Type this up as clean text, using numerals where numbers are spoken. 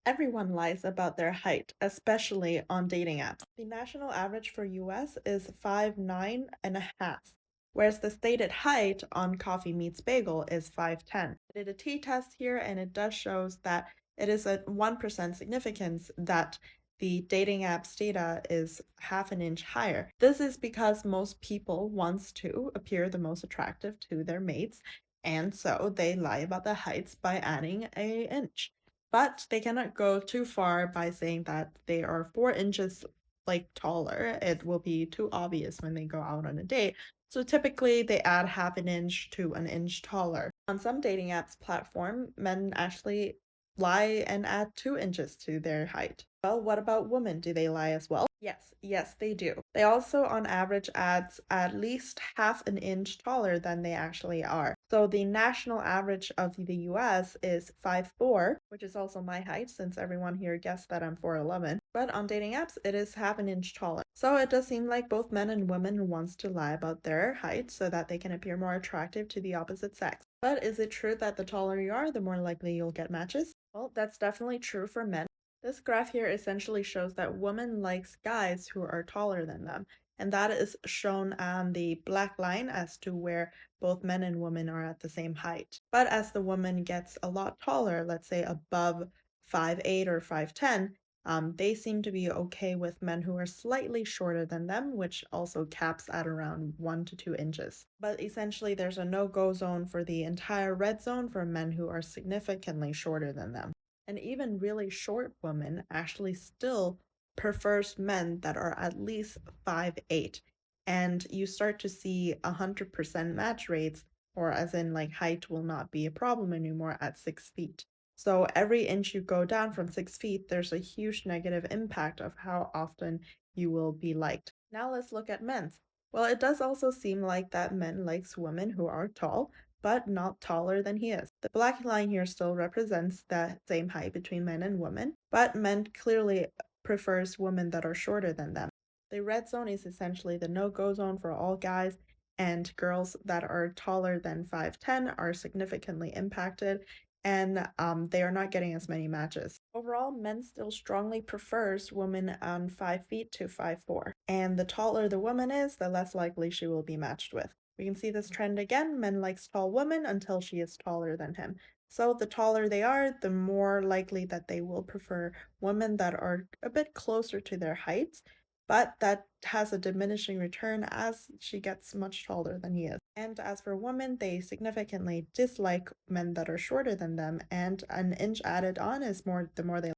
Everyone lies about their height, especially on dating apps. The national average for US is 5'9" and a half, whereas the stated height on Coffee Meets Bagel is 5'10". I did a t-test here and it does shows that it is a 1% significance that the dating app's data is half an inch higher. This is because most people wants to appear the most attractive to their mates, and so they lie about the heights by adding a inch. But they cannot go too far by saying that they are 4 inches taller. It will be too obvious when they go out on a date. So typically they add half an inch to an inch taller. On some dating apps platform, men actually lie and add 2 inches to their height. Well, what about women? Do they lie as well? Yes, they do. They also, on average, adds at least half an inch taller than they actually are. So the national average of the US is 5'4", which is also my height since everyone here guessed that I'm 4'11". But on dating apps, it is half an inch taller. So it does seem like both men and women wants to lie about their height so that they can appear more attractive to the opposite sex. But is it true that the taller you are, the more likely you'll get matches? Well, that's definitely true for men. This graph here essentially shows that women likes guys who are taller than them, and that is shown on the black line as to where both men and women are at the same height. But as the woman gets a lot taller, let's say above 5'8" or 5'10", they seem to be okay with men who are slightly shorter than them, which also caps at around 1 to 2 inches. But essentially, there's a no-go zone for the entire red zone for men who are significantly shorter than them. An even really short woman actually still prefers men that are at least 5'8", and you start to see 100% match rates, or as in like height will not be a problem anymore at 6 feet. So every inch you go down from 6 feet, there's a huge negative impact of how often you will be liked. Now let's look at men's. Well, it does also seem like that men likes women who are tall, but not taller than he is. The black line here still represents the same height between men and women, but men clearly prefers women that are shorter than them. The red zone is essentially the no-go zone for all guys, and girls that are taller than 5'10" are significantly impacted, and they are not getting as many matches. Overall, men still strongly prefers women on 5 feet to 5'4", and the taller the woman is, the less likely she will be matched with. We can see this trend again. Men likes tall women until she is taller than him. So the taller they are, the more likely that they will prefer women that are a bit closer to their heights, but that has a diminishing return as she gets much taller than he is. And as for women, they significantly dislike men that are shorter than them, and an inch added on is more the more they